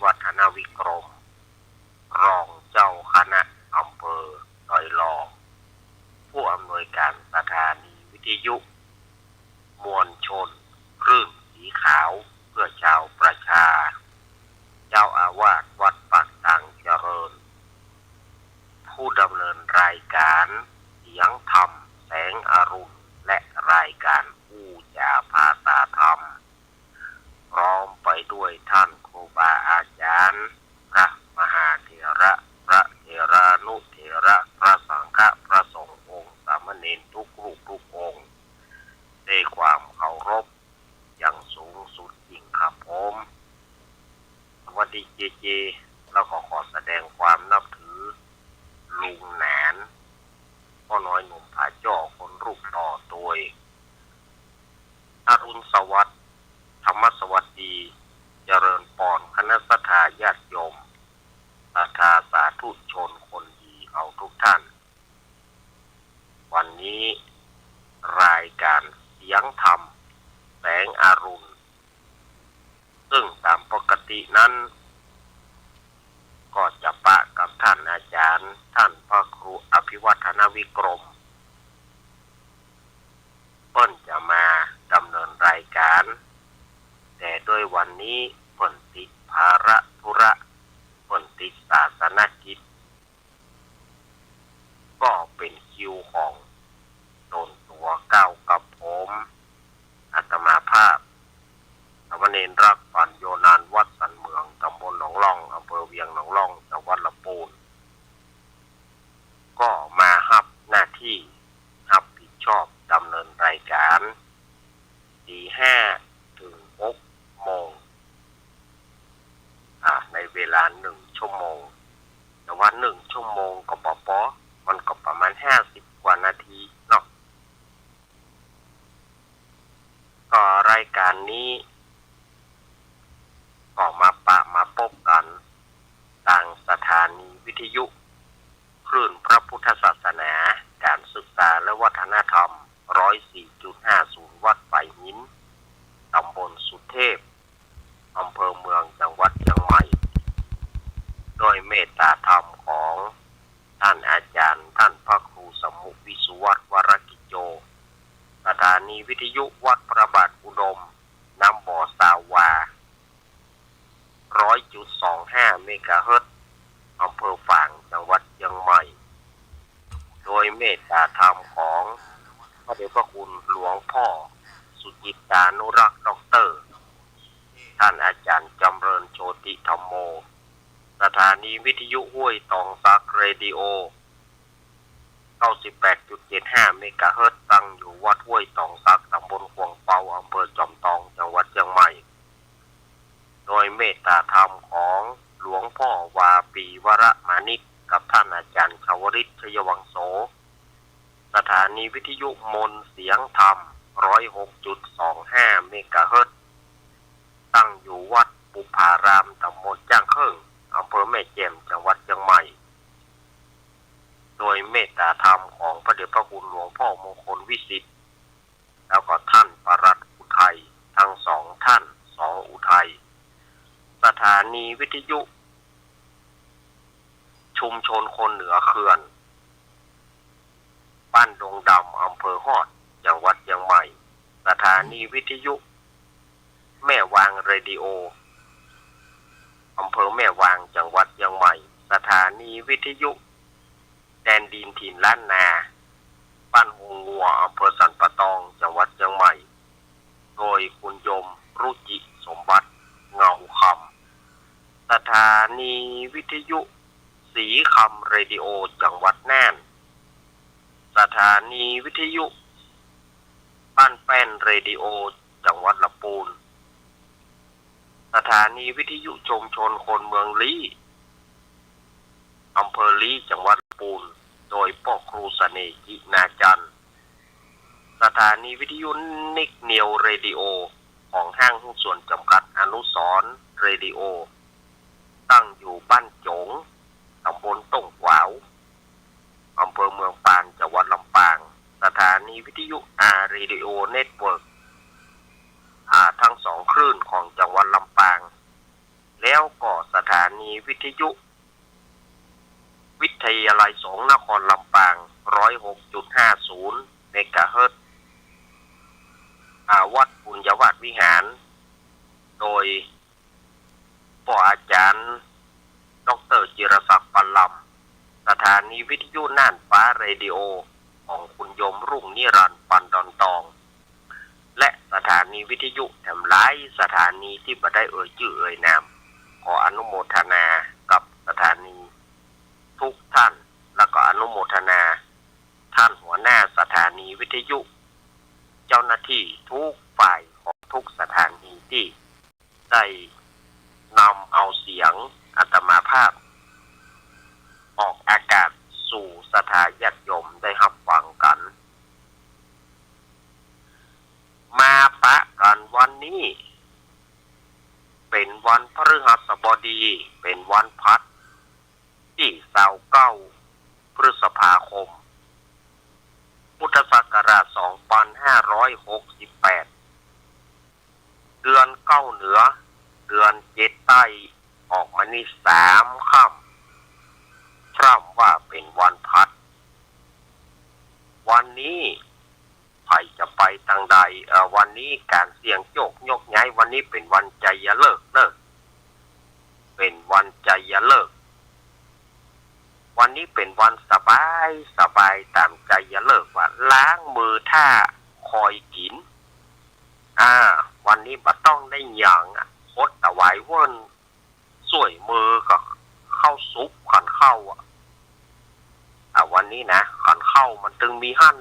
วัฒนวิกรมรองเจ้าคณะอำเภอดอยหล่อผู้อำนวยการสถานีวิทยุมวลชนคลื่นสีขาวเพื่อชาวประชาเจ้าอาวาสวัดปากตังเจริญผู้ดำเนินรายการเสียงธรรมแสงอรุณและรายการผู้จาภาษาธรรมพร้อมไปด้วยท่านครูบาอาจารย์พระมหาเถระพระเถรานุเถระพระสังฆพระสงฆ์องค์สามเณรทุกรูปทุกองค์ด้วยความเคารพอย่างสูงสุดยิ่งครับผมวันดีเจเราขอแสดงความนับถือลุงแหนนพ่อน้อยหนุ่มผาจ่อคนรูปต่อตัวอรุณสวัสดิ์ธรรมสวัสดีเจริญปอนคณะสัตยาติโยมศรัทธาสาธุชนคนดีเอาทุกท่านวันนี้รายการเสียงธรรมแสงอรุณซึ่งตามปกตินั้นก็จะปะกับท่านอาจารย์ท่านพระครูอภิวัฒนวิกรมเพิ่นจะมาดำเนินรายการแต่โดยวันนี้เพิ่นติดภาระธุระเพิ่นติดศาสนกิจก็เป็นคิวของตนตัวเก้ากับผมอาตมาภาพสามเณรรักปัญโยนานวัดสันเมืองตำบลหนองล่องอำเภอเวียงหนองล่องจังหวัดลำพูนก็มารับหน้าที่รับผิดชอบดำเนินรายการตี 5 ถึง 6 โมงในเวลา1 ชั่วโมงแต่ว่า1 ชั่วโมงก็ปอมันก็ประมาณ50 กว่านาทีเนาะก็รายการนี้ก็มาพบกันทางสถานีวิทยุคลื่นพระพุทธศาสนาการศึกษาและวัฒนธรรม 104.50 วัดไผ่หินตำบลสุเทพอำเภอเมืองจังหวัดเชียงใหม่โดยเมตตาธรรมของท่านอาจารย์ท่านพระครูสมุวิสุวัฒน์วรกิจโจสถานีวิทยุวัดพระบาทอุดมน้ำบ่อสาวา 100.25 เมกะเฮิรตซ์อำเภอฝางจังหวัดเชียงใหม่โดยเมตตาธรรมของพระเดชพระคุณหลวงพ่อสุจิตานุรักษ์ด็อกเตอร์ท่านอาจารย์จำเริญโชติธรรมโมสถานีวิทยุห้วยตองซักเรดิโอ 98.75 เมกะเฮิรตซ์ตั้งอยู่วัดห้วยตองซักตำบลขวงเปาอำเภอจอมทองจังหวัดเชียงใหม่โดยเมตตาธรรมของหลวงพ่อวาปีวรมานิกกับท่านอาจารย์ชวริตชยวังโสสถานีวิทยุมนเสียงธรรม 106.25 เมกะเฮิรตซ์ตั้งอยู่วัดปุพารามตำบลจ้างเคิ่งอำเภอแม่แจ่มจังหวัดเชียงใหม่โดยเมตตาธรรมของพระเดชพระคุณหลวงพ่อมงคลวิสิทธิ์แล้วก็ท่านปรัตอุทัยทั้งสองท่านสองอุทัยสถานีวิทยุชุมชนคนเหนือเขื่อนบ้านดงดำอำเภอฮอดจังหวัดเชียงใหม่สถานีวิทยุแม่วางเรดิโออำเภอแม่วางจังหวัดเชียงใหม่สถานีวิทยุแดนดินถิ่นล้านนาบ้านหงงัวอำเภอสันปะตองจังหวัดเชียงใหม่โดยคุณยมรุจิสมบัติเงาคำสถานีวิทยุสีคำเรดิโอจังหวัดน่านสถานีวิทยุบ้านแป้นเรดิโอจังหวัดลำพูนสถานีวิทยุชุมชนคนเมืองลี้อำเภอลี้จังหวัดลำพูนโดยพ่อครูเสน่ห์จินาจันทร์สถานีวิทยุนิกเนียวเรดิโอของห้างหุ้นส่วนจำกัดอนุสรณ์เรดิโอตั้งอยู่บ้านโจงตำบลต้งกวาวอำเภอเมืองปานจังหวัดลำปางสถานีวิทยุเรดิโอเน็ตเวิร์กทั้งสองคลื่นของจังหวัดลำปางแล้วก็ส นีวิทยุวิทยาลัยสงฆ์นครลำปาง 106.50 เมกะเฮิรตซ์วัดปุญญวาสวิหาร โดยพ่ออาจารย์ดร.จิรศักดิ์ปัลลำสถานีวิทยุน่านฟ้าเรดิโอของคุณโยมรุ่งนิรันดร์ปันดอนตองและสถานีวิทยุแถมหลายสถานีที่บ่ได้ชื่อนามขออนุโมทนากับสถานีทุกท่านแล้วก็อนุโมทนาท่านหัวหน้าสถานีวิทยุเจ้าหน้าที่ทุกฝ่ายของทุกสถานีที่ได้นำเอาเสียงอาตมาภาพออกอากาศสู่สถาญาติโยมได้รับฟังกันมาปะกันวันนี้เป็นวันพฤหัสบดีเป็นวันพัดที่29 พฤษภาคมพุทธศักราช 2568 เดือน9เหนือเดือน7ใต้ออกมานี่3ค่ำพร่ำว่าเป็นวันพัดวันนี้ใครจะไปทางใดวันนี้การเสี่ยงโชคยกย้ายวันนี้เป็นวันใจเลิกเป็นวันใจเลิกวันนี้เป็นวันสบายตามใจเลิกว่าล้างมือท่าคอยกินวันนี้บ่ต้องได้หยังคดตะไว้เวิ้นสวยมือก็เข้าซุปขันเข้าวันนี้นะขันเข้ามันตึงมีหั่น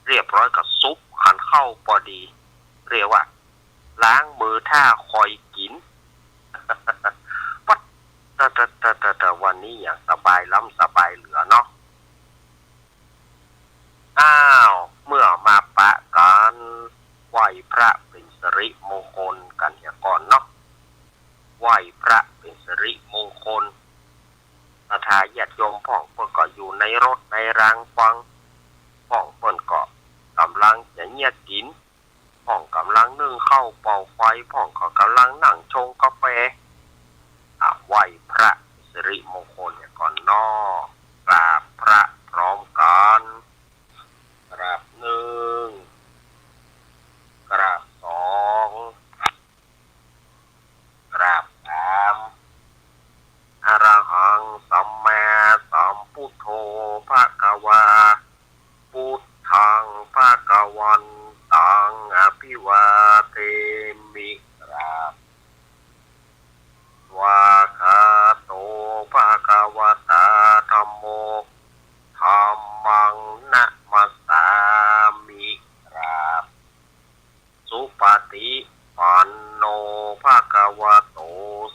เรียบร้อยกับซุปขันเข้าพอดีเรียกว่าล้างมือท่าคอยกินวัดแต่วันนี้อย่างสบายล้ำสบายเหลือเนาะเมื่อมาปะกันไหว้พระเป็นสิริมงคลกันอย่างก่อนเนาะไหว้พระเป็นสิริมงคลสถาญาติโยมพ่องเพิ่นก็อยู่ในรถในรางฟังพ่องเพิ่นก็กำลังจะเงียบกินพ่องกำลังนึ่งข้าวเป่าไฟพ่องก็กำลังนั่งชงกาแฟไหว้พระสิริมงคลอย่างก่อนเนาะกราบพระพร้อมกันกราบ1กราบ2กราบ3อะระหังสัมมาสัมพุทโธภควาพุทธังภควันตังอภิวาเทมิกราบวาคาโตภควตาธัมโมธัมมังนะมัสสามิกราบสุปฏิปันโนภควโต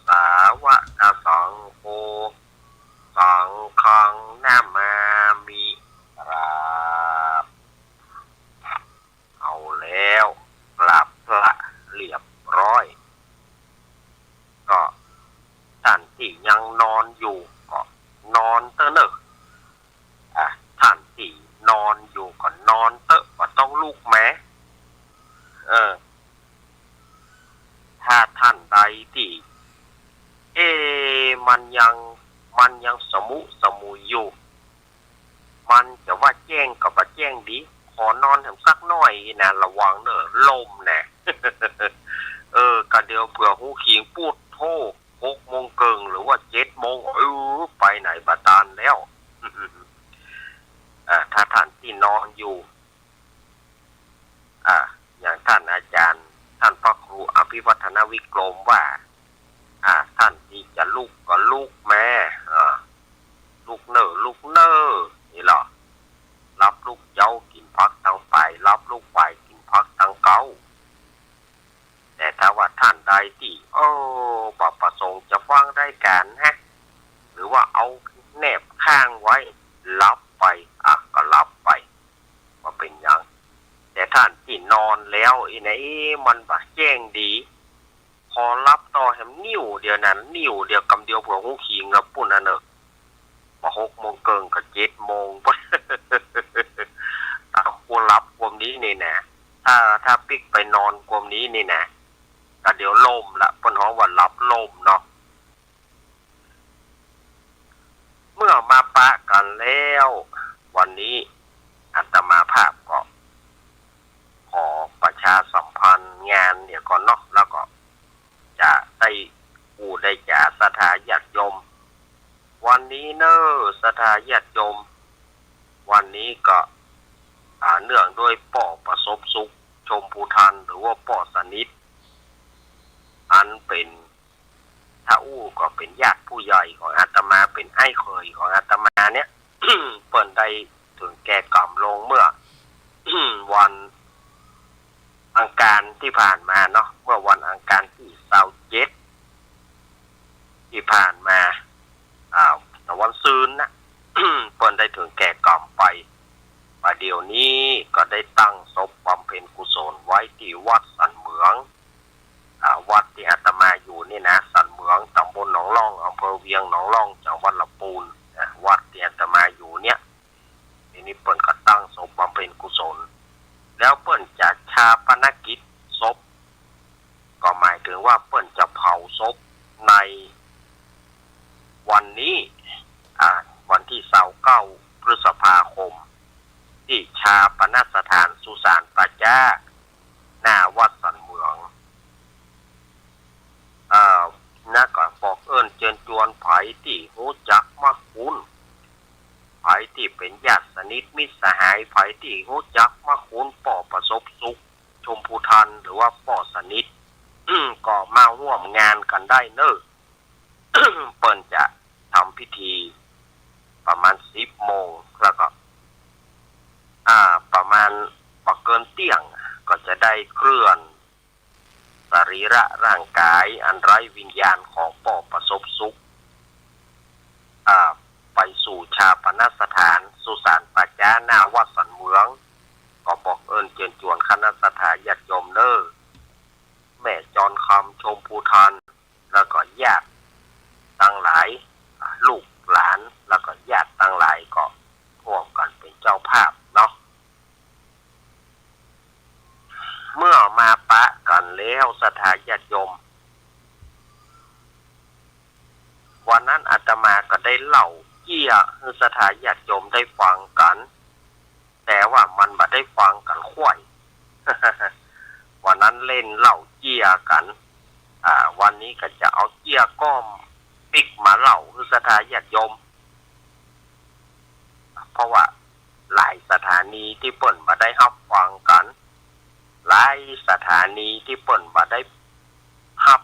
สาวกสังโฆสังฆังนะมามิกราบเอาแล้วกราบพระเรียบร้อยก็ท่านที่ยังนอนอยู่ก็นอนเถอะเนอะท่านที่นอนอยู่ก็นอนเถอะก็ต้องลุกแม้ถ้าท่านใดที่มันยังสมุยอยู่มันจะว่าแจ้งกับว่าแจ้งดีขอนอนสักหน่อยนะระวังเนอะลมนะก็เดี๋ยวเผื่อหูขิงพูดโทษ6 โมงเกิงหรือว่า7 โมงไปไหนบาตานแล้วถ้าท่านที่นอนอยู่อย่างท่านอาจารย์ท่านพระครูอภิวัฒนวิกรมว่าท่านที่จะลุกก็ลุกแม่ลุกเนอนี่หรอรับลูกเจ้ากินพักทางฝ่ายรับลูกฝ่ายกินพักทางเก้าแต่ถ้าว่าท่านใดที่บ่ประสงค์จะฟังรายการหรือว่าเอาแนบข้างไว้รับไปก็รับไปว่าเป็นอย่างแต่ท่านที่นอนแล้วมันบ่แจ้งดีพอรับต่อแหมนิ้วเดียวนั้นนิ้วเดียวกำเดียวเผื่อหูขิงกับปุ่นเนอะมา6 โมงเกินกับ7 โมงควรรับความนี้นี่นะถ้าปิกไปนอนความนี้นี่นะก็เดี๋ยวล่มละเพิ่นฮ้องว่ารับล่มเนาะ ถาญาติโยมวันนี้เนอะศรัทธาญาติโยมวันนี้ก็เนื่องด้วยป่อประสบสุขชมพูทันหรือว่าป่อสนิทอันเป็นถ้าอู้ก็เป็นญาติผู้ใหญ่ของอาตมาเป็นไอ้เคยของอาตมาเนี่ย เปิ่นได้ถึงแก่กรรมลงเมื่อ วันอังคารที่ผ่านมาเนาะเมื่อวันอังคารที่27ที่ผ่านมาแต่วันซืนนะ เปิ่นได้ถึงแก่กรรมไปเดี๋ยวนี้ก็ได้ตั้งศพบำเพ็ญกุศลไว้ที่วัดสันเหมืองวัดที่อาตมาอยู่นี่นะสันเหมืองตำบลหนองล่องอำเภอเวียงหนองล่องจังหวัดลำพูนวัดที่อาตมาอยู่เนี่ยทีนี้เปิ้นก็ตั้งศพบำเพ็ญกุศลแล้วเปิ้นจะชาปนกิจศพก็หมายถึงว่าเปิ้นจะเผาศพในวันนี้วันที่29พฤษภาคมที่ชาปนสถานสุสานป่าจ้าหน้าวัดสันเหมืองนะก็บอกเอิ้นเชิญชวนไผที่รู้จักมักคุ้นไผที่เป็นญาติสนิทมิตรสหายไผที่รู้จักมักคุ้นป่อประสบสุขชมพูทันหรือว่าป่อสนิท ก็มาร่วมงานกันได้เนอะ เปิ้นจะทำพิธีประมาณ10 โมงแล้วก็ประมาณบ่เกินเที่ยงก็จะได้เคลื่อนสรีระร่างกายอันไร้วิญญาณของป่อประสบสุขไปสู่ชาปนสถานสุสานป่าจ้าหน้าวัดสันเหมืองก็บอกเอิ้นเชิญชวนคณะสัทธาญาติโยมเนอะแม่จรคำชมพูทันแล้วก็ญาติตั้งหลายลูกหลานแล้วก็ญาติตั้งหลายก็ร่วมกันเป็นเจ้าภาพเนาะเมื่อมาปะกันแล้วศรัทธาญาติโยมวันนั้นอาตมาก็ได้เล่าเกี่ยให้ศรัทธาญาติโยมได้ฟังกันแต่ว่ามันบ่ได้ฟังกันค่อย วันนั้นเล่นเล่าเกี่ยกันวันนี้ก็จะเอาเกี่ยก้อมปิกมาเล่าให้ศรัทธาญาติโยมเพราะว่าหลายสถานีที่เปิ้นบ่ได้รับฟังกันหลายสถานีที่เปิ้นบ่ได้รับ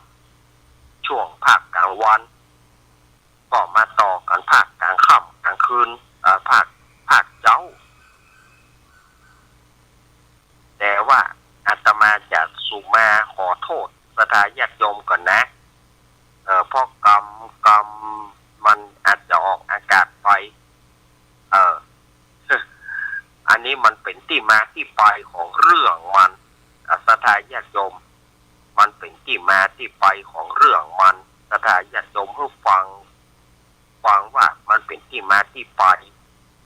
ช่วงภาคกลางวันก็มาต่อกันภาคกลางค่ำกลางคืนภาคเจ้าแต่ว่าอาตมาจะสุมาขอโทษศรัทธาญาติโยมก่อนนะเพราะกรรมมันอาจจะออกอากาศไปอันนี้มันเป็นที่มาที่ไปของเรื่องมันศรัทธาญาติโยมมันเป็นที่มาที่ไปของเรื่องมันศรัทธาญาติโยมให้ฟังว่ามันเป็นที่มาที่ไป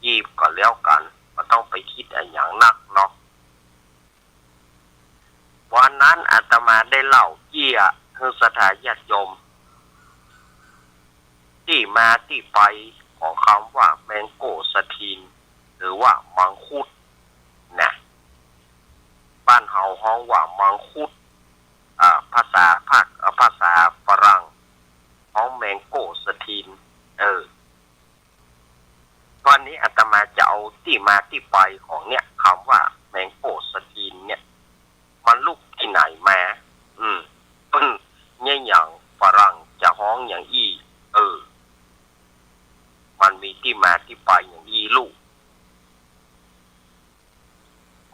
ยีบก็แล้วกันไม่ต้องไปคิดอะไรอย่างนักเนาะวันนั้นอาตมาได้เล่าเกี่ยให้ศรัทธาญาติโยมที่มาที่ไปของคำว่าแมงโก้สถีนหรือว่ามังคุดนะบ้านเฮาฮ้องว่ามังคุดภาษาฝรั่งฮ้องแมงโก้สถีนวันนี้อาตมาจะเอาที่มาที่ไปของเนี่ยคำว่าแมงโก้สถีนเนี่ยมันลูกที่ไหนมาเนี่ยอย่างฝรั่งจะฮ้องอย่างอี้มันมีที่มาที่ไปอย่างอี้ลูก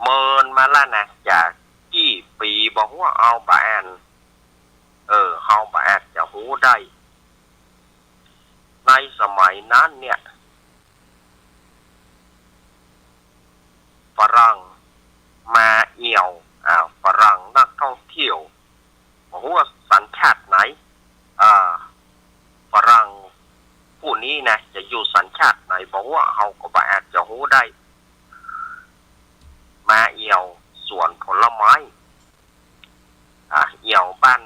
เมินมาแล้วนะจากกี่ปีบอกว่าเอาบานเฮาบานจะหูได้ในสมัยนั้นเนี่ยฝรั่งมาเอี่ยวฝรั่งนักท่องเที่ยวบอกว่าสัญชาติไหนฝรั่งผู้นี้นะจะอยู่สัญชาติไหนบอกว่าเฮาก็บานจะหูได้มาเอี่ยวสวนผลไม้เอี่ยวบ้าน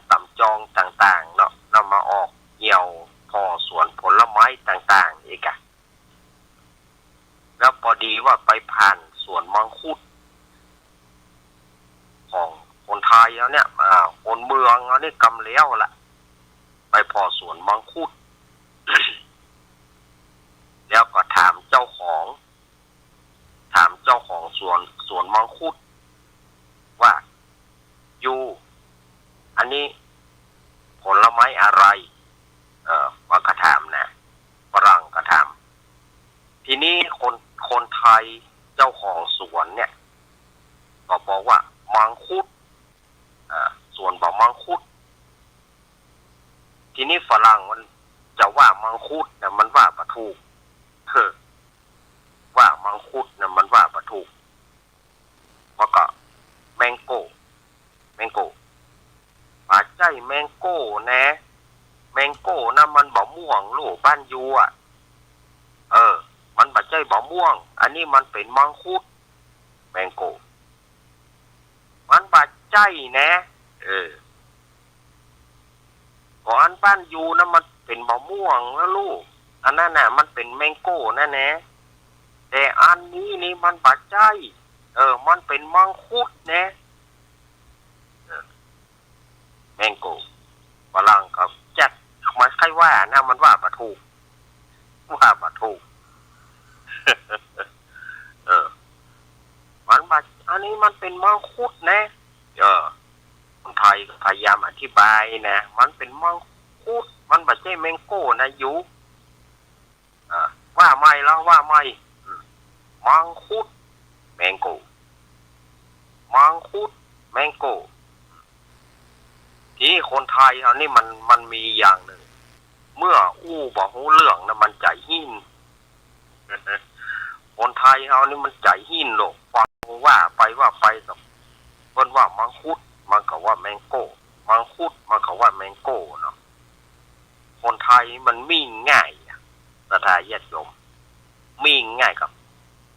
ต่ำจองต่างๆเนาะเรามาออกเอี่ยวพอสวนผลไม้ต่างๆอีกแล้วพอดีว่าไปผ่านสวนมังคุดของคนไทยแล้วเนี่ยคนเมืองแล้วนี่กำเลี้ยวละ ไปพอสวนมังคุด แล้วก็ถามเจ้าของสวนมังคุดว่าอยู่อันนี้ผลไม้อะไรว่ากระถามนะฝรั่งกระถามทีนี้คนไทยเจ้าของสวนเนี่ยก็บอกว่ามังคุดสวนบอกมังคุดทีนี้ฝรั่งมันจะว่ามังคุดเนี่ยมันว่าปะถูกว่ามังคุดเนี่ยมันว่าปะถูกเพราะก็แมงโก้ป่าใจแมงโก้นะแมงโก้นะมันบ่ม่วงลูกบ้านยูอ่ะมันบ่ใจบ่ม่วงอันนี้มันเป็นมังคุดแมงโก้มันบ่ใจนะก่อนบ้านยูนะมันเป็นบ่ม่วงนะลูกอันนั้นน่ะมันเป็นแมงโก้นะแน่แต่อันนี้นี่มันบ่ใจมันเป็นมังคุดนะแมงโก้ฝรั่งก็จัดมันใครว่านะมันว่าปะถูกมันว่าอันนี้มันเป็นมังคุดนะคนไทยพยายามอธิบายนะมันเป็นมังคุดมันไม่ใช่แมงโก้นะอยู่ว่าไม่แล้วว่าไม่มังคุดแมงโก้มังคุดแมงโก้ที่คนไทยเขานี่มันมีอย่างหนึ่งเมื่อบอกหูเรื่องนะมันใจหินคนไทยเขานี่มันใจหินโลกฟังว่าไปต่อเพิ่นว่ามังคุดมันก็ว่าแมงโก้มังคุดมันก็ว่าแมงโก้เนาะคนไทยมันมิ่งง่ายสถาญาติโยมมิ่งง่ายกับ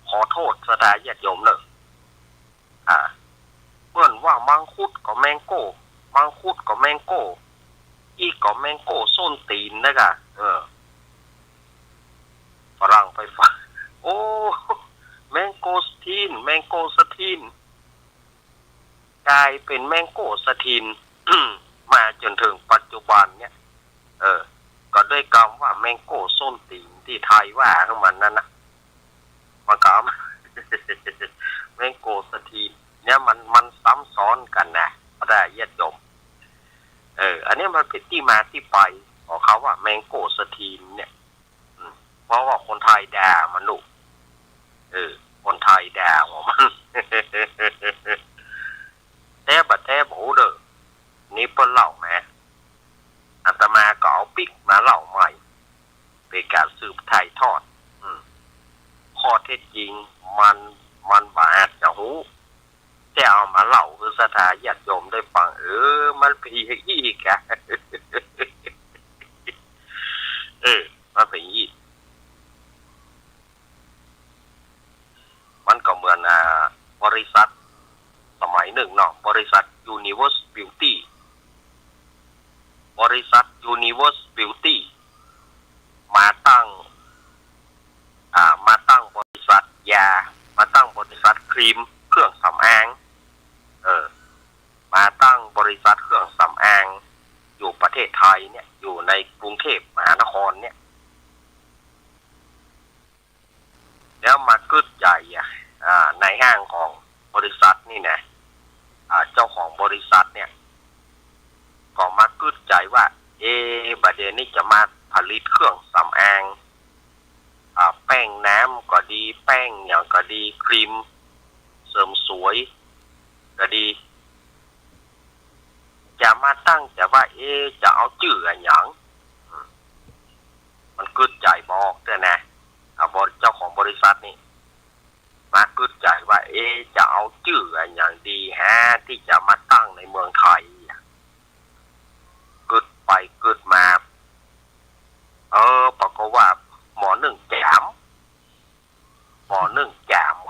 ขอโทษสถาญาติโยมเนอะเพิ่นว่ามังคุดก็แมงโก้มังคุดก็แมงโก้อีกก็แมงโก้ส้นตีนนะกะฝรั่งไปฟังโอ้แมงโก้สตีนกลายเป็นแมงโก้สตีน มาจนถึงปัจจุบันเนี่ยก็ด้วยคำว่าแมงโก้ส้นตีนที่ไทยว่าทั้งมันนั่นนะมันก็ แมงโก้สตีนเนี่ยมันซ้ำซ้อนกันนะได้ญาติโยมอันนี้มันเป็นที่มาที่ไปของเขาว่าแมงโก้สตีนเนี่ยเพราะว่าคนไทยด่ามันลูกคนไทยด่าของมัน แต่บอกเด้อนี่เปิ้นเล่าแม่อาตมาก็เอาปิ๊กมาเล่าใหม่เป็นการสืบถ่ายทอดข้อเท็จจริงมันบ่อาจจะรู้แต่เอามาเล่าคือสถาญาติโยมได้ฟังมันเป็นอีกอะมันเป็นอีกมันก็เหมือนบริษัทสมัยหนึ่งเนาะบริษัท Universe Beauty มาตั้งบริษัทยามาตั้งบริษัทครีมเครื่องสำอางมาตั้งบริษัทเครื่องสำอางอยู่ประเทศไทยเนี่ยอยู่ในกรุงเทพมหานครเนี่ยแล้วมากึศใหญ่ในห้างของบริษัทนี่นะเจ้าของบริษัทเนี่ยก็มากึศใจว่าบัดเดี๋ยวนี้จะมาผลิตเครื่องสำอางแป้งน้ำก็ดีแป้งอย่างก็ดีครีมเสริมสวยก็ดีจะมาตั้งแต่ว่าจะเอาชื่ออะไรอย่างมันกึศใจบอกด้วยนะเจ้าของบริษัทนี่มากึศใจว่าจะเอาชื่ออะไรอย่างดีที่จะมาตั้งในเมืองไทยกึศไปกึศมาปรากฏว่าหมอหนึ่งแจม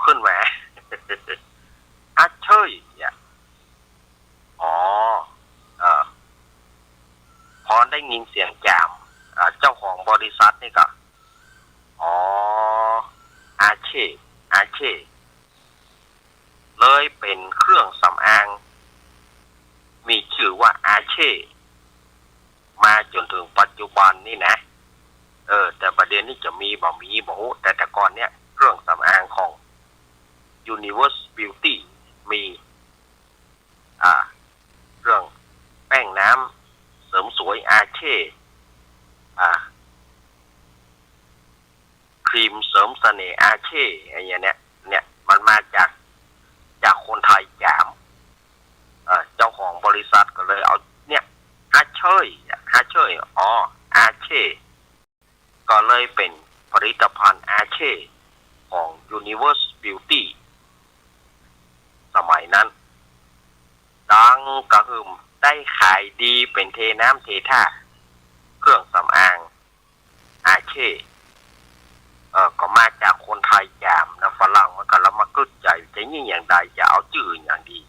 ขึ้นมา เชยพอได้ยินเสียงแจมเจ้าของบริษัทนี่ก็อาเช่เลยเป็นเครื่องสำอางมีชื่อว่าอาเช่มาจนถึง จุบันนี่นะแต่ประเด็นนี้จะมีบ่มีบ่แต่ก่อนเนี่ยเครื่องสำอางของ Universe Beauty มีเรื่องแป้งน้ำเสริมสวยอาเช่ครีมเสริมเสน่ห์อาเช่อะไรอย่างเนี้ยมันมาจากคนไทยแจมเจ้าของบริษัทก็เลยเอาเนี่ยอาเช่อาเช่ก็เลยเป็นผลิตภัณฑ์อาเช่ของ Universe Beauty สมัยนั้นดังกระหึ่มได้ขายดีเป็นเทน้ำเทท่าเครื่องสำอางอาเช่ก็มาจากคนไทยแจมนะฝรั่งมันก็ละมากึดใจจะยิ่งอย่างใดจะเอาชื่ออย่างดี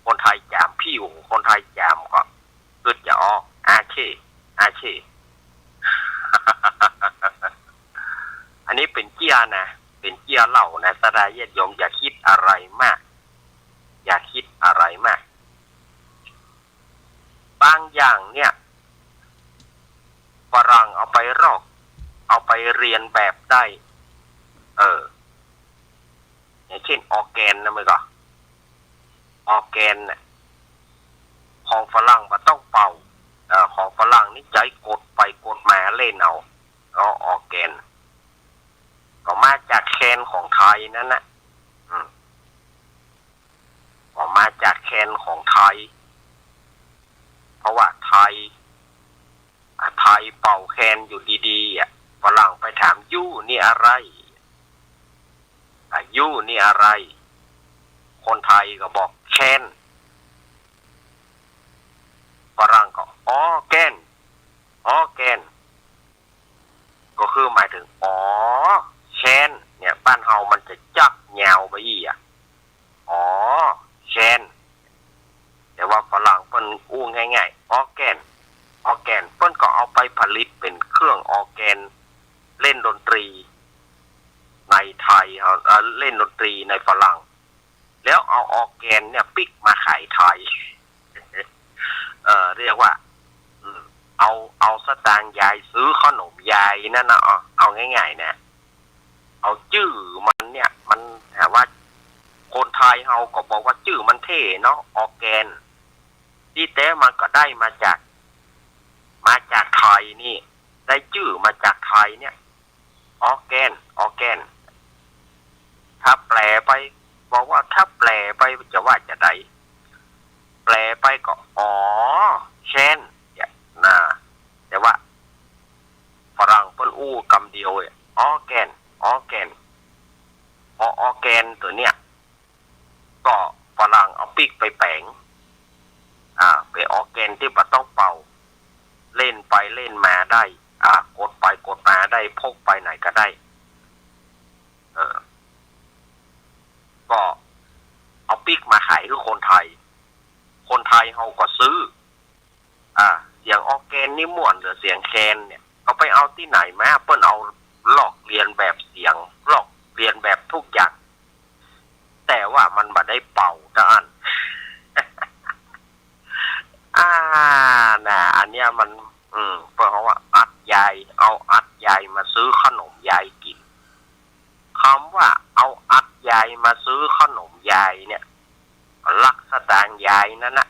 คนไทยแจมพี่หูคนไทยแจมก็กึดจะอาเช่อันนี้เป็นเจียนะเป็นเจียเหล่านะสดาเย็ดยมอย่าคิดอะไรมากบางอย่างเนี่ยฝรั่งเอาไปเรียนแบบได้อย่างเช่นออร์แกนนะมึงก็ออร์แกนน่ะของฝรั่งมันต้องเป่าของฝรั่งนี่ใจกดไปกดมาเล่นเอาออร์แกนก็มาจากแคนของไทยนั่นนะก็มาจากแคนของไทยเพราะว่าไทยเป่าแคนอยู่ดีๆฝรั่งไปถามยู่นี่อะไรยู่นี่อะไรคนไทยก็บอกแคนฝรั่งก็แกนก็คือหมายถึงแคนเนี่ยบ้านเฮามันจะจับแนวไปอีแคนแต่ว่าฝรั่งเพิ่นอู้ง่ายๆออร์แกนเพิ่นก็เอาไปผลิตเป็นเครื่องออร์แกนเล่นดนตรีในไทยเล่นดนตรีในฝรั่งแล้วเอาออร์แกนเนี่ยปิกมาขายไทยเรียกว่าเอาสตางค์ยายซื้อขนมยายนั่นนะเอาง่ายๆนะเอาชื่อมันเนี่ยมันถามว่าคนไทยเฮาก็บอกว่าชื่อมันเท่เนาะออร์แกนที่แต่มันก็ได้มาจากไทยนี่ได้ชื่อมาจากไทยเนี่ยออร์แกนถ้าแปลไปบอกว่าถ้าแปลไปจะว่าจะได้แปลไปก็แคนเนี่ยนะแต่ว่าฝรั่งเปิ้นอู้คำเดียวออร์แกนออร์แกนตัวเนี้ยก็ฝรั่งเอาปิกไปแปลงเป็นออร์แกนที่บ่ต้องเป่าเล่นไปเล่นมาได้กดไปกดมาได้พกไปไหนก็ได้ก็เอาปิกมาขายคือคนไทยเฮาก็ซื้อเสียงออร์แกนนี่ม่วนหรือเสียงแคนเนี่ยเขาไปเอาที่ไหนมาเปิ้นเอาลอกเรียนแบบเสียงลอกเรียนแบบทุกอย่างแต่ว่ามันบ่ได้เป่าซะอันอันเนี้ยมันเพราะว่าอัดยายมาซื้อขนมยายกินคำว่าเอาอัดยายมาซื้อขนมยายเนี่ยลักสตางค์ยายนั่นนะ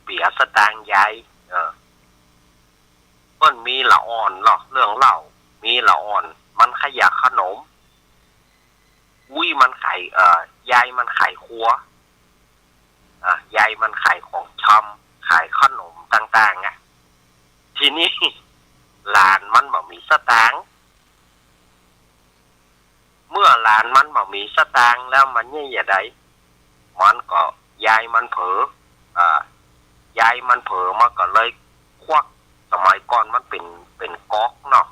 เปียสตางค์ยายเปิ้นมีละอ่อนหรอเรื่องเล่ามีละอ่อนมันขยะขนมมันขายยายมันขายครัวยายมันขายของชำขายขนมต่างๆทีนี้หลานมันบ่มีสตางค์เมื่อหลานมันบ่มีสตางค์แล้วมันเนี่ยอย่าใดมันก็ยายมันเผลอมาก็เลยควักสมัยก่อนมันเป็นก๊อกเนาะ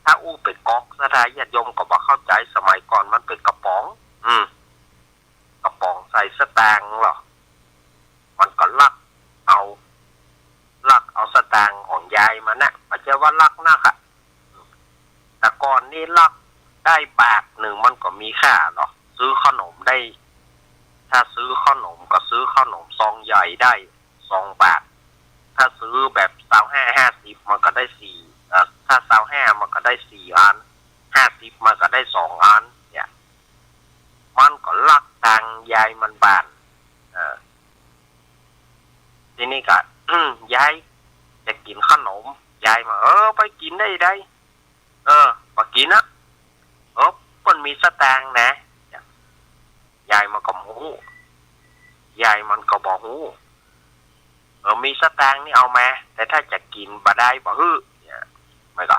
ถ้าอู้เป็นก๊อกสถาญาติโยมก็บ่เข้าใจสมัยก่อนมันเป็นกระป๋องกระป๋องใส่สตางค์หรอมันก็ลักเอาสตางค์ของยายมันนะไม่ใช่ว่าลักนักแต่ก่อนนี่ลักได้บาทหนึ่งมันก็มีค่าหรอซื้อขนมได้ถ้าซื้อขนมก็ซื้อขนมซองใหญ่ได้2 บาท ถ้าซื้อแบบ25-50มันก็ได้ถ้า25มันก็ได้4อัน50มันก็ได้2อันเนี่ยมันก็ลักตังยายมันบานทีนี้ก็ยายจะกินขนมยายมาไปกินได้มากินนะมันมีสตางค์นะยายมันก็หูยายมันก็บอกหูมีสตางค์นี่เอามาแต่ถ้าจะกินบ่ได้บ่ฮื้อเนี่ยไม่ก็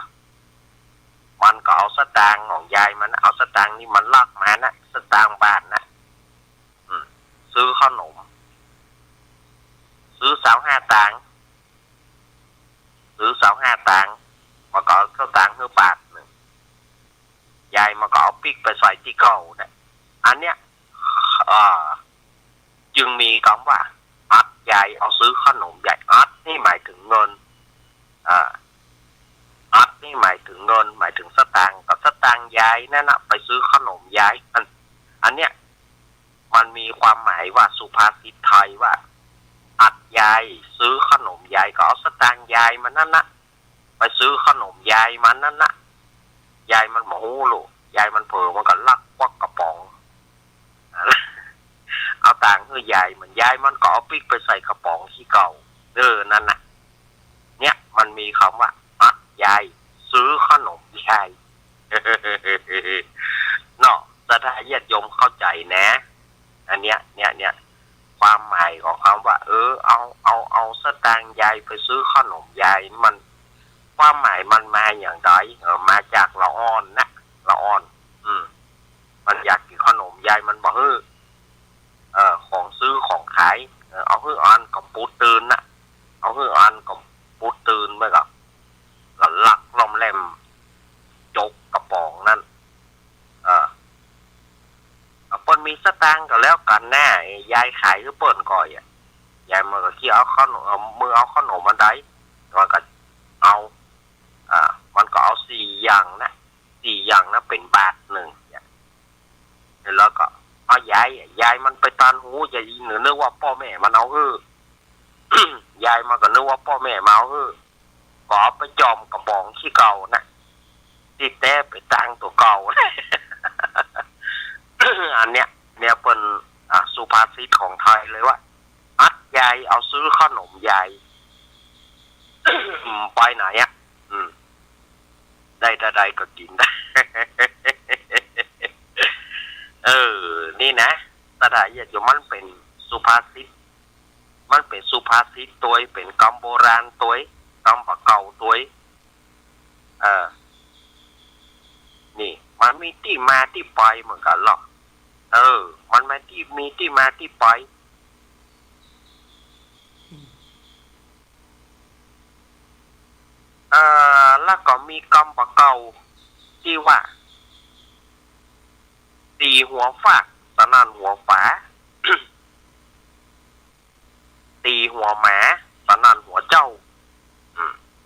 มันก็เอาสตางค์ของยายมันเอาสตางค์นี่มันลักมานะสตางค์บ้านนะซื้อขนมซื้อ25ตังค์ซื้อ25ตังค์มันก็เอาสตางค์คือบาทนึงยายมันก็เอาปิ๊กไปใส่ที่เก่าเนี่ยอันเนี้ยจึงมีคำว่าอัดยายเอาซื้อขนมยายอัดนี่หมายถึงเงินอัดนี่หมายถึงเงินหมายถึงสตางค์กับสตางค์ยายนั่นนะไปซื้อขนมยายอันเนี้ยมันมีความหมายว่าสุภาษิตไทยว่าอัดยายซื้อขนมยายก็เอาสตางค์ยายมันนั่นนะไปซื้อขนมยายมันนั่นนะยายมันโมโหลูกยายมันเผลอมันก็ลักควักกระป๋องเอาตังค์ให้ยายมันยายมันก็เอาปิ๊กไปใส่กระป๋องที่เก่านั่นน่ะเนี่ยมันมีคำว่าอัดยายซื้อขนมยายเนาะแต่ถ้าญาติโยมเข้าใจนะอันเนี้ยความหมายของคำว่าเอาสตางค์ยายไปซื้อขนมยายมันความหมายมันมาอย่างไรมาจากละอ่อนนะละอ่อนมันอยากกินขนมยายมันบอกของซื้อของขายเอาฮื้ออันกับปูตื่นนะเอาฮื้ออันกับปูตื่นไปกับหลักลมแหลมจกกระป๋องนั่นเปิ้นมีสตางค์ก็แล้วกันแน่ยายขายคือเปิ้นก่อยยายมันก็ขี้เอาขนมมือเอาขนมมันได้มันก็เอามันก็เอา4อย่างนะ4อย่างนะเป็นบาท1แล้วก็เอายายมันไปตันหูยายนึกว่าพ่อแม่มันเอายายมันก็นึกว่าพ่อแม่มาเอาก็ไปจอมกระป๋องที่เก่านะติดแต่ไปตังตัวเก่า อันเนี้ยเป็นสุภาษิตของไทยเลยว่าอัดยายเอาซื้อขนมยาย ไปไหนได้ก็กินได้ นี่นะตาดาเยอะอยู่มันเป็นสุภาษิตตัวเป็นคำโบราณตัวคำปะเก่าตัวนี่มันมีที่มาที่ไปเหมือนกันหรอกมันมีที่มาที่ไปแล้วก็มีคำปะเก่าที่ว่าตีหัวฟากสนั่นหัวฝา ตีหัวหมาสนั่นหัวเจ้า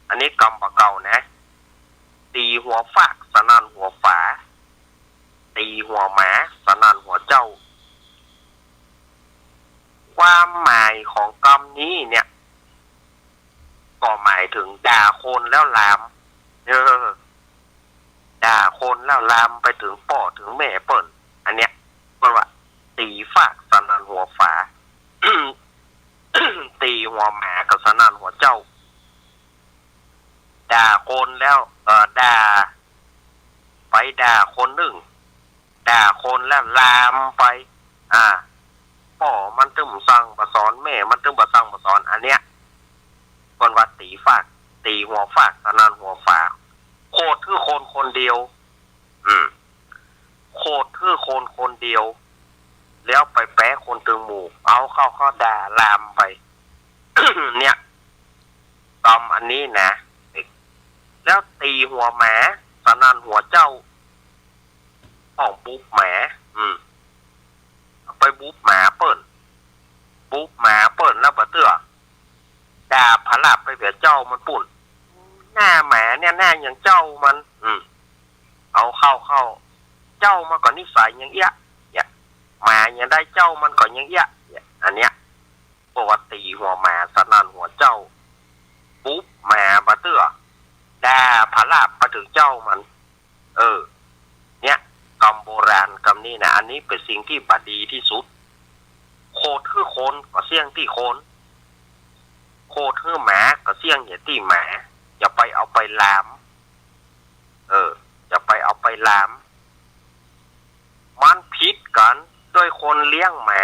อันนี้กำปะเก่านะตีหัวฟากสนั่นหัวฝาตีหัวหมาสนั่นหัวเจ้าความหมายของคำนี้เนี่ยก็หมายถึงด่าคนแล้วลามด่าคนแล้วลามไปถึงพ่อถึงแม่เปิ้นอันเนี้ยมันว่าตีฟากสนั่นหัวฝา ตีหัวหมากับสนั่นหัวเจ้าด่าคนแล้วด่าไปด่าคนหนึ่งด่าคนแล้วลามไปพ่อมันตึมสั่งบ่สอนแม่มันตึมบ่สั่งบ่สอนอันเนี้ยคนว่าตีฟากตีหัวฟากสนั่นหัวฝาโคตรคือคนเดียวโคตรคือคนเดียวแล้วไปแปะคนตึงหมู่เอาเข้าด่าลามไป เนี่ยตอมอันนี้นะแล้วตีหัวหมาสนั่นหัวเจ้าของบุ๊บหมาไปบุ๊บหมาเปิ้นแล้วบ่เตื้อด่าพลับไปเบียเจ้ามันปุ่นหน้าหมาเนี่ยหน้าอย่างเจ้ามันเอาเข้าเจ้ามันก็นิสัยอย่างเงี้ยหมาอย่างได้เจ้ามันก็อย่างเงี้ยอันเนี้ยปกติหัวหมาสนั่นหัวเจ้า ถึงเจ้ามันเนี่ยกรรมโบราณกรรมนี้นะอันนี้เป็นสิ่งที่บดีที่สุดโคตรคือโคนก็เสี่ยงที่โคนโคตรคือหมาก็เสี่ยงอย่างที่หมาอย่าไปเอาไปลามอย่าไปเอาไปลามมันผิดกันด้วยคนเลี้ยงหมา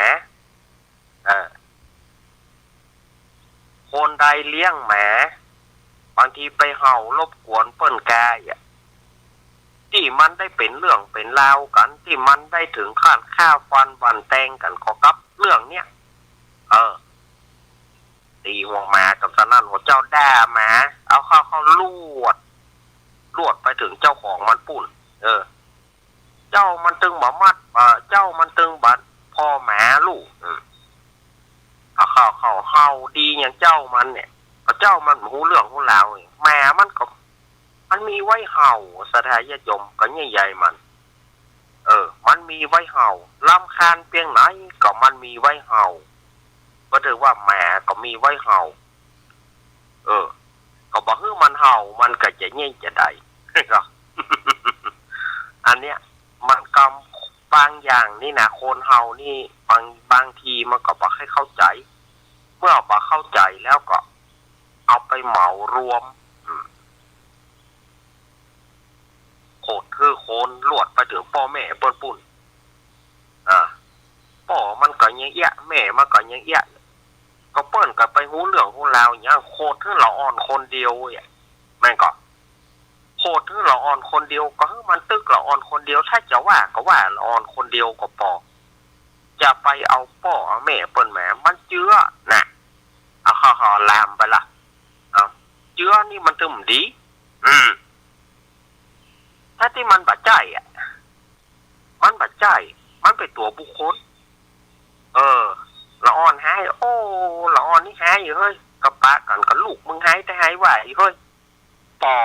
คนใดเลี้ยงหมาบางทีไปเห่ารบกวนเปิ้นกายที่มันได้เป็นเรื่องเป็นราวกันที่มันได้ถึงขั้นฆ่าฟันบันแตงกันก็กับเรื่องเนี้ยตีหัวหมากับสนั่นหัวเจ้าด่าหมาเอาเข้าลวดไปถึงเจ้าของมันปุ่นเจ้ามันตึงหมามัดเจ้ามันตึงบัดพ่อหมาลูกเอาเข้าเฮาดีอย่างเจ้ามันเนี่ยเจ้ามันหูเรื่องหูราวแม่มันก็มันมีไว้เห่าสถาญาติโยมก็ใหญ่ๆมันมันมีไว้เห่ารำคาญเพียงไหนก็มันมีไว้เห่าก็ถือว่าแม่ก็มีไว้เห่าก็บอกให้มันเห่ามันก็จะเงี้ยจะได้ก็ อันเนี้ยมันกำบางอย่างนี่นะคนเห่านี่บางทีมันก็บอกให้เข้าใจเมื่อบอกเข้าใจแล้วก็เอาไปเหมารวมโคตรคือโคนลวดไปถึงพ่อแม่ปุ่นพ่อมันก็ยังเอี้ยแม่มันก็ยังเอี้ยก็เปิ้นก็ไปหูเรื่องหูราวอย่างโคตรคือเราอ่อนคนเดียวแม่งก็โคตรคือเราอ่อนคนเดียวก็ให้มันตึกเราอ่อนคนเดียวถ้าจะว่าก็ว่าเราอ่อนคนเดียวก็พอจะไปเอาพ่อแม่เปิ้นแม่มันเจื้อน่ะเอาข้าวลามไปละเจื้อนี่มันตึมดีถ้าที่มันบาดใจมันบาดใจมันเป็นตัวบุคคลละอ่อนหายโอ้ละอ่อนนี่หายอยู่เฮ้ยกับปะกันกับลูกมึงหายแต่หายไหวเฮ้ยปอ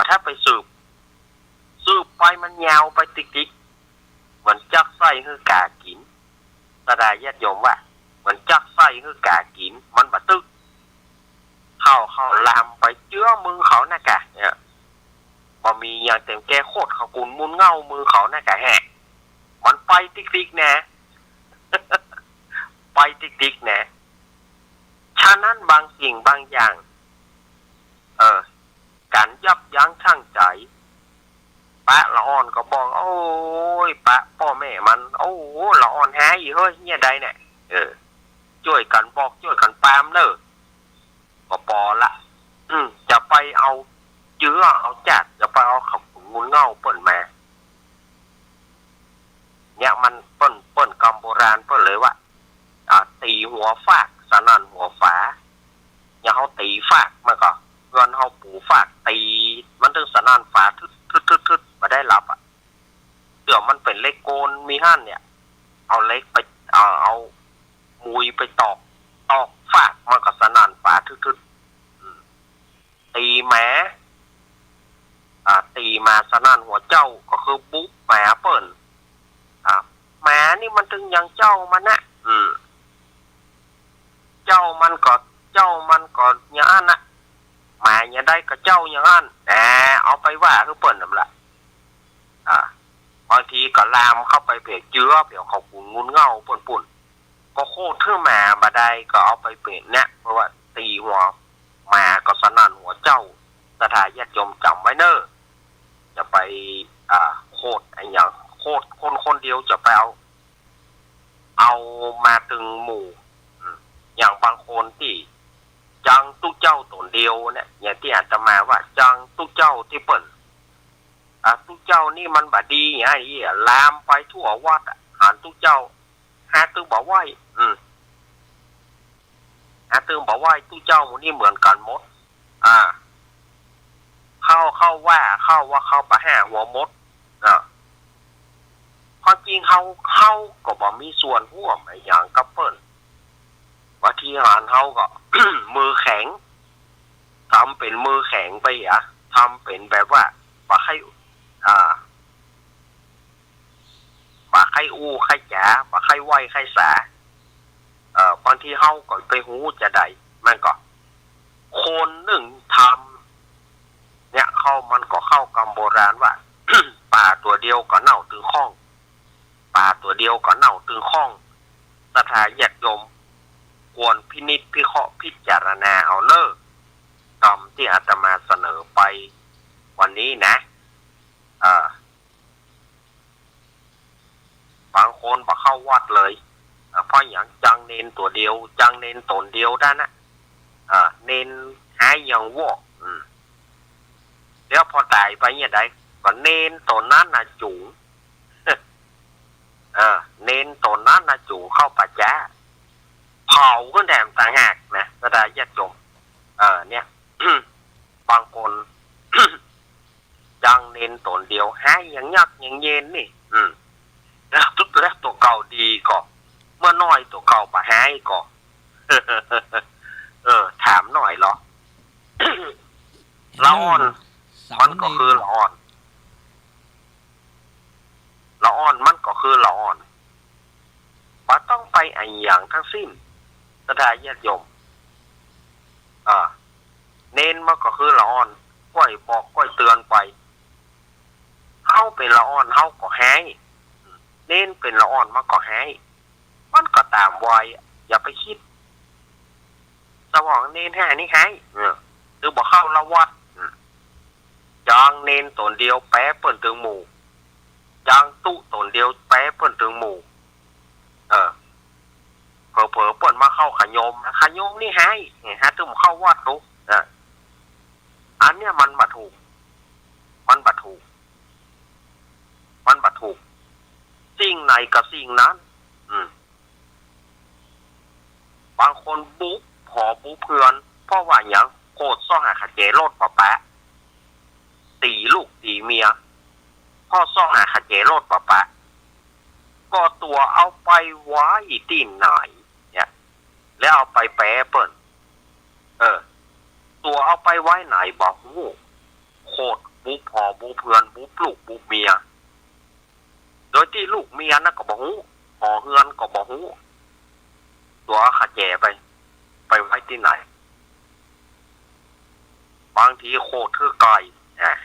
ถ้าไปสืบไปมันยาวไปติ๊กเหมือนจักไส้คือกากินตาดาญาติโยมว่าเหมือนจักไส้คือกากินมันบาดตึกเข้าลามไปเจื้อมือเขาน่ะกะเนี่ยพอมีอย่างเต็มแก่โคตรเขากุนมุนเง่ามือเขาน่ะกะแฮะมันไปติ๊กๆนะไปติ๊กๆนะฉะนั้นบางสิ่งบางอย่างการยับยั้งชั่งใจปะละอ่อนก็บอกโอ้ยปะพ่อแม่มันโอ้ละอ่อนหายอยู่เฮ้ยเนี่ยใดเนี่ยช่วยกันบอกช่วยกันปามเนอะก็ปอละจะไปเอาเจื้อเอาจัดจะไปเอาขับงูเง่าเปิ่นมาเนี่ยมันเปิ่นกรรมโบราณเปิ่นเลยว่าตีหัวฟากสนั่นหัวฝาอย่างเขาตีฟากมันก็เงินเขาปูฟากตีมันถึงสนั่นฝาทึดมาได้รับเดี๋ยวมันเป็นเล็กโกนมีหั่นเนี่ยเอาเล็กไปเอามุยไปตอกฟากมันก็สนั่นฝาทึดตีแหมตีมาสนั่นหัวเจ้าก็คือบุ๊กแหมเปิ่นแหมนี่มันถึงยังเจ้ามันนะเจ้ามันก็อย่างนั้นนะแหมอย่างได้ก็เจ้าอย่างนั้นเอาไปว่าคือเปิ่นนั่นแหละบางทีก็ลามเข้าไปเปียกเจื้อเปียกเขาขุนงุนเง่าปุ่นก็โคตรทื่อแหมมาได้ก็เอาไปเปลี่ยนเนี่ยเพราะว่าตีหัวแหมก็สนั่นหัวเจ้าสถาญาติโยมจำไว้เนอะจะไปโคตรอย่างโคตรคนเดียวจะไปเอามาตึงหมู่อย่างบางคนที่จังตุ๊กเจ้าตนเดียวเนี่ยอย่างที่อาจจะมาว่าจังตุ๊กเจ้าที่เปิ่นตุ๊กเจ้านี่มันบาดีอย่างนี้ลามไปทั่ววัดหาตุ๊กเจ้าหาตึงบอกว่าหาตึงบอกว่าตุ๊กเจ้ามันนี่เหมือนกันหมดเข้าว่าเขาไปหาหัวมดพอจริงเขาก็บอกมีส่วนร่วมอย่างกับเปิ้ลว่าที่หารเขาก็ มือแข็งทำเป็นมือแข็งไปทำเป็นแบบว่าปะให้ปะให้อู้ให้จ๋าปะให้ไหวให้สาบางทีเขาก็ไปหูจะได้มันก็คนหนึ่งทำเนี่ย เข้ามันก็เข้ากำโบราณว่า ป่าตัวเดียวก็เน่าตึงข้องป่าตัวเดียวก็เน่าตึงข้องศรัทธาญาติโยมควรพินิจพิเคราะห์พิจารณาเอาเนอะกรรมที่อาตมาเสนอไปวันนี้นะบางคนบอกเข้าวัดเลยเพราะอย่างจังเน้นตัวเดียวจังเน้นตนเดียวได้นะเน้นหายอย่างวอกแล้วพอตายไปเนี่ยได้ก็เน้นตนนั้นน่ะจุ๋งเน้นตนนั้นน่ะจุ๋งเข้าปัจจ้าเผาขึ้นแถมต่างหากนะก็ได้ญาติโยมเนี่ย บางคน จังเน้นตนเดียวหายอย่างยักอย่างเย็นนี่แล้วทุกแล้วตัวเก่าดีก็เมื่อน้อยตัวเก่าปะหายก็ ถามหน่อยเหรอ ละอ่อนมันก็คือละอ่อนละอ่อนมันก็คือละอ่อนว่าต้องไปไอ้อย่างทั้งสิ้นศรัทธาญาติโยมเน้นมันก็คือละอ่อนก้อยบอกก้อยเตือนไปเข้าเป็นละอ่อนเข้าก็หายเน้นเป็นละอ่อนมันก็หายมันก็ตามวัยอย่าไปคิดสว่างเน้นแห่นี่หายหรือบอกเข้าละวัดจางเน้นตนเดียวแป๊เปิ่นตึงหมู่จางตู้ตนเดียวแป๊เปิ่นตึงหมู่เผลอเปิ่นมาเข้าขยมขยมนี่หายฮะตึงเข้าวัดรู้อันเนี้ยมันบัดถูกสิ่งไหนกับสิ่งนั้นบางคนบุ๊กหอบุ๊กเพื่อนเพราะว่าอย่างโคตรซ่อหาขัดเจรถปะแปะตีลูกตีเมียพ่อซ่อหาขัดเจรถปะแปะก็ตัวเอาไปไว้ที่ไหนเนี่ยแล้วเอาไปแปะเปิ่นตัวเอาไปไว้ไหนบอกงูโคตรบุ๊กหอบุ๊กเพื่อนบุ๊กลูกบุ๊กเมียโดยที่ลูกเมียน่ะก็บอกหูหอเฮือนก็บอกหูตัวขัดแย่ไปไว้ที่ไหนบางทีโคตรคือไก่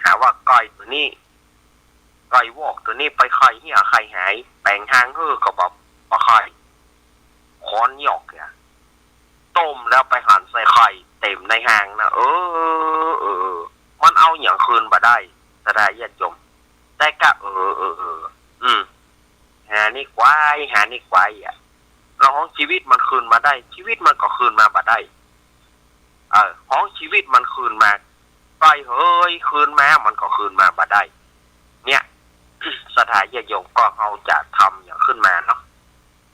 หาว่าไก่ตัวนี้ไก่วอกตัวนี้ไปไข่เหี้ยไข่หายแบ่งหางก็แบบปลาไข่ค้อนหยอกเนี่ยต้มแล้วไปหั่นใส่ไข่เต็มในหางนะมันเอาอย่างคืนมาได้จะได้ญาติโยมได้กะหานี่ควายเราห้องชีวิตมันคืนมาได้ชีวิตมันก็คืนมาบ่ได้ห้องชีวิตมันคืนมาไปเฮ้ยคืนมามันก็คืนมาบ่ได้เนี่ย สถานญาติโยมก็เอาจะทำอย่างขึ้นมาเนาะ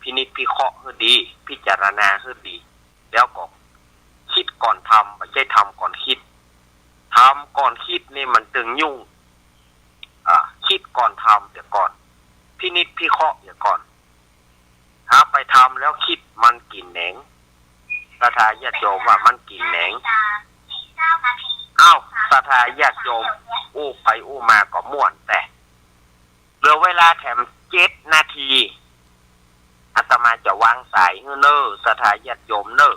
พินิจพิเคราะห์ให้ดีพิจารณาให้ดีแล้วก็คิดก่อนทำไม่ใช่ทำก่อนคิดทำก่อนคิดนี่มันตึงยุ่งคิดก่อนทำเดี๋ยวก่อนพินิจพิเคราะห์เดี๋ยวก่อนถ้าไปทำแล้วคิดมันกินแหนงศรัทธาญาติโยมว่ามันกินแหนงศรัทธาญาติโยมอู้ไปอู้มาก็ม่วนแต่เหลือเวลาแถม7 นาทีอาตมาจะวางสายเน้อศรัทธาญาติโยมเน้อ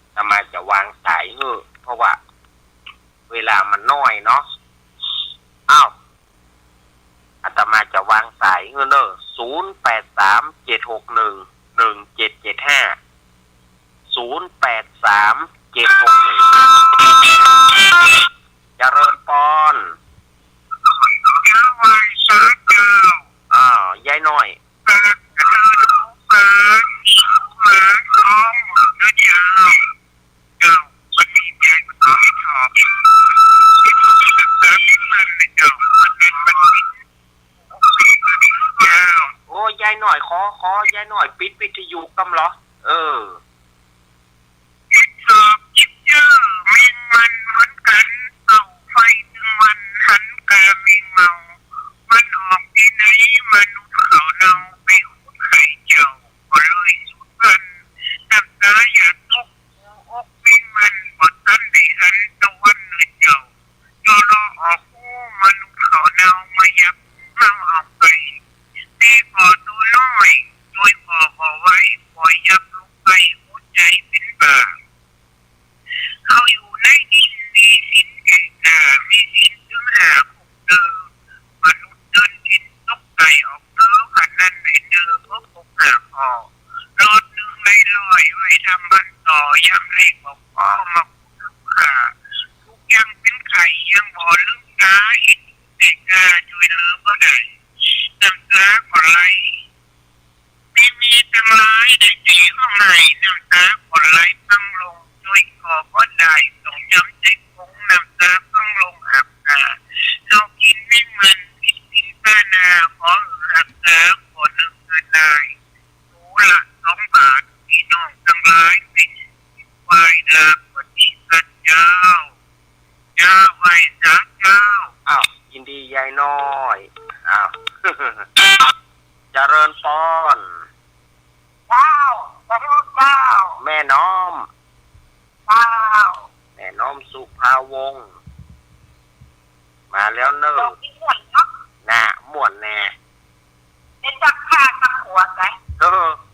อาตมาจะวางสายเพราะว่าเวลามันน้อยเนาะอาตมาจะวางสายเน้อ0837611775 เจริญปอนยายหน่อยโอ้ยายหน่อยขอยายหน่อยปิดวิทยุกำเหรอยิบเยอะมิงมันเหมือนกันเอาไฟถึงมันหันกามิงเมามันออกที่ไหนมนุษย์เขาเนาไปขุดไข่เจ้าก็เลยสุดกันน้ำตาอย่าตกหัวอกมิงมันบดตันได้หันตะวันเนื้อเจ้าโยโลออกหูมนุษย์เขาเนามายับเมาเอาไปตีก่อตัวน้อยโดยก่อไว้ปล่อยยับ ทำบ้านต่อยามเล็กบอกพ่อมาลูกค้าทุกอย่างเป็นไข่ยังบ่ลืมตาเห็นเด็กกาช่วยเหลือบ่ได้น้ำตาก็ไหลไม่มีตั้งหลายได้ตีห้องไหนน้ำตาก็ไหลพังลงช่วยขอบ่ได้ต้องย้ำใจคงน้ำตาพังลงหักตาเรากินไม่มันผิดกินป้านาขอหักตาขอหนึ่งเงินได้รู้ละ2 บาทพี่น้องทั้งหลายเป็นไหวดาบดีสัตเจ้าเจ้าไหวสาเจ้า อ้าวยินดียายน้อยอ้าว เจริญพร เจ้าพระรูปเจ้า แม่น้อม เจ้า แม่น้อมสุภาวงศ์มาแล้วเน เรา อะ ที่ม่วนเนาะ น่ะม่วนแน่ เป็นจักผ้าจักหัวไง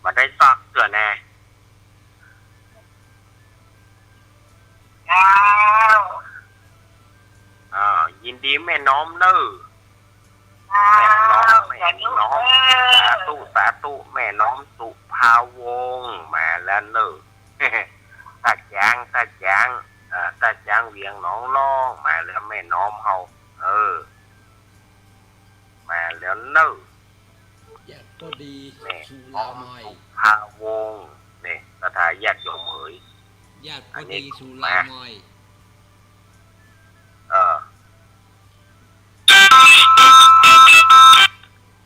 มาได้ซักเสือแน่ เจ้า ยินดีแม่น้อมเนอะ เจ้า แม่น้อมสาธุสาธุแม่น้อมสุภาวงศ์มาแล้วเนอะ ตาจางตาจางเวียงหนองล่องมาแล้วแม่น้อมเฮามาแล้วเนอะ ญาติก็ดี แม่ สุ น้ รา อม ไม้ สุภาวงศ์เนี่ยสถาญาติโยมเอ๋ย ญาติก็ดีสุราไม้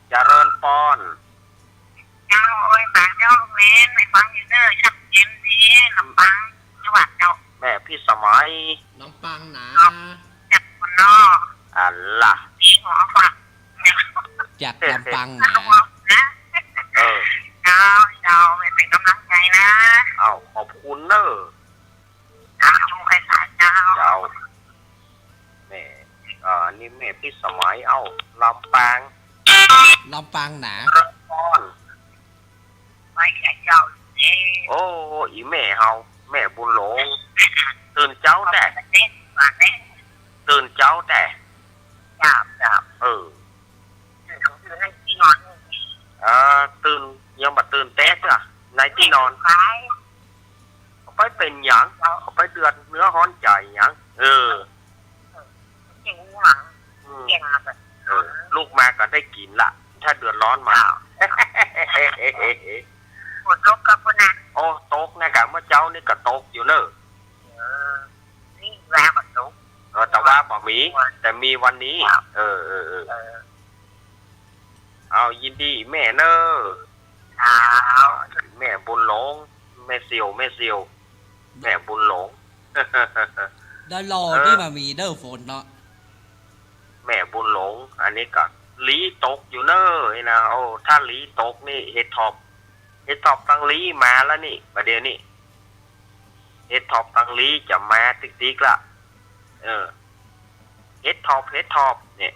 เจริญพร เจ้าโอ้ยป่าเจ้าเว้นไม่ฟังอยู่เด้อชัดเจนดีลำปังจังหวัดเจ้า แม่พี่สมัย น้ำปังหนา จากคนนอก อัลล่ะ มีหัวฝัก จากลำปังหนา นะ เออ เจ้าไม่เป็นกำลังใจนะ เอาขอบคุณเนอะ เจ้าไอ้สายเจ้า เจ้าแม่นี่แม่พี่สมัยเอาลำปาง ลำปังหนา เจริญพร ไม่ใช่เจ้าเนี่ย โอ้อีแม่เฮาแม่บุญหลงตื่นเจ้าแต่ เด็กมาเนี่ย ตื่นเจ้าแต่ จับ ตื่นในที่นอน ตื่นยังบัดตื่นเต้จ้ะในที่นอน คล้าย เอาไปเป็นหยังเอาไปเดือดเนื้อฮ้อนใจหยังเก่งหวัง อืม เก่งมาแบบ ลูกมาก็ได้กินละถ้าเดือดร้อนมา ปวดรกกับคนนั้น โอ้โต๊กนะกะเมื่อเจ้านี่ก็โต๊กอยู่เนอะ นี่แววกับตุ๊ก แต่ว่าบ่มีแต่มีวันนี้ เอายินดีแม่เนอะ เช้า แม่บุญหลงแม่เซียวแม่บุญหลง ดอลลอร์นี่มามีเด้อฝนเนาะ แม่บุญหลง อันนี้ก็ลีตกอยู่เนอะไอ้นะโอ้ถ้าลีตกนี่เฮดท็อปตังลีมาแล้วนี่ประเดี๋ยวนี้เฮดท็อปตังลีจะมาติ๊กๆละเฮดท็อปเนี่ย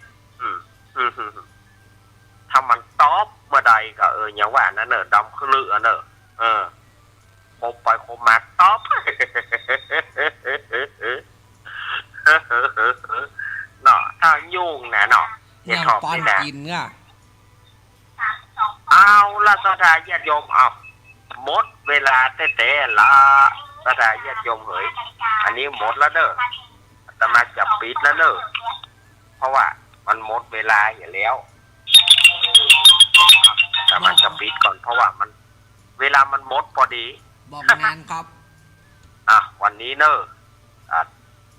ถ้ามันตอบเมื่อใดก็อย่างว่านั่นเนอะดำขึ้นเรือเนอะคบไปคบมาตอบ เนาะถ้ายุ่งนะเนาะเฮด ยัง ท็อป ปอน นี่นะ กินเนี่ย เอาละสถาญาติโยมเอาหมดเวลาแต่ละสถาญาติโยมเอ๋ยอันนี้หมดแล้วเด้ออาตมาจะปิดแล้วเด้อเพราะว่ามันหมดเวลาอยู่แล้วอาตมาจะปิดก่อนเพราะว่ามันเวลามันหมดพอดี บอกงานครับ วันนี้เนอะ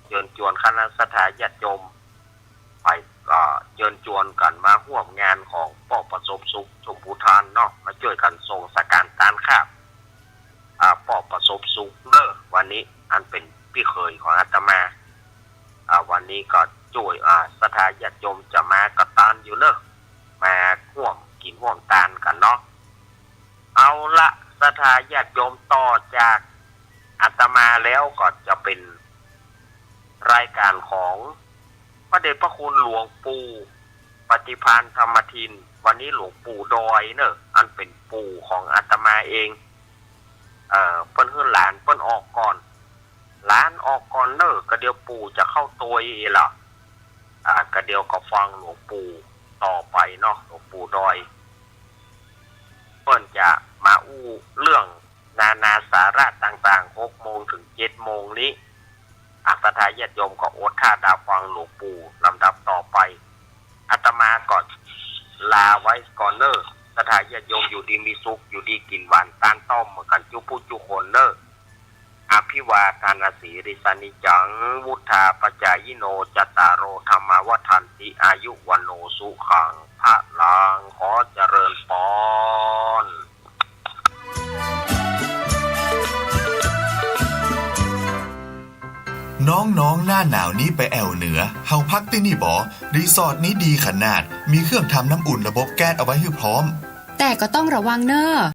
เชิญชวนคณะสถาญาติโยมไปเชิญชวนกันมาร่วมงานของป้อประสบสุขชมพูทานเนาะมาช่วยกันส่งสการตานข้ามป้อประสบสุขเนอะวันนี้อันเป็นพี่เคยของอาตมาวันนี้ก็ช่วยสถาญาติโยมจะมากระตานอยู่เนอะมาร่วมกินร่วมตานกันเนาะเอาละสถาญาติโยมต่อจากอาตมาแล้วก็จะเป็นรายการของพระเดชพระคุณหลวงปู่ปฏิภาณธรรมทินวันนี้หลวงปู่ดอยเนอะอันเป็นปู่ของอาตมาเองเปิ้นหลานเปิ้นออกก่อนหลานออกก่อนเนอะก็เดี๋ยวปู่จะเข้าตัวอีล่ะก็เดี๋ยวก็ฟังหลวงปู่ต่อไปเนาะหลวงปู่ดอยเปิ้นจะมาอู้เรื่อง นานาสาระต่างๆ6 โมงถึง 7 โมงนี้อัตถาญาติโยมก็อดท่าดาฟังหลวงปู่ลำดับต่อไปอาตมาก็ลาไว้ก่อนเนอะสถานญาติโยมอยู่ดีมีสุขอยู่ดีกินหวานตานต้อมเหมือนกันจุผู้จุคนเนอะอภิวาทนาสีริสานิจังวุธาปจายโนจตารโรธรรมวัฏันติอายุวันโนสุขังพระลังขอเจริญพรน้องๆหน้าหนาวนี้ไปแอวเหนือเฮาพักที่นี่บ่รีสอร์ทนี้ดีขนาดมีเครื่องทำน้ำอุ่นระบบแก๊สเอาไว้ให้พร้อมแต่ก็ต้องระวังเนอะ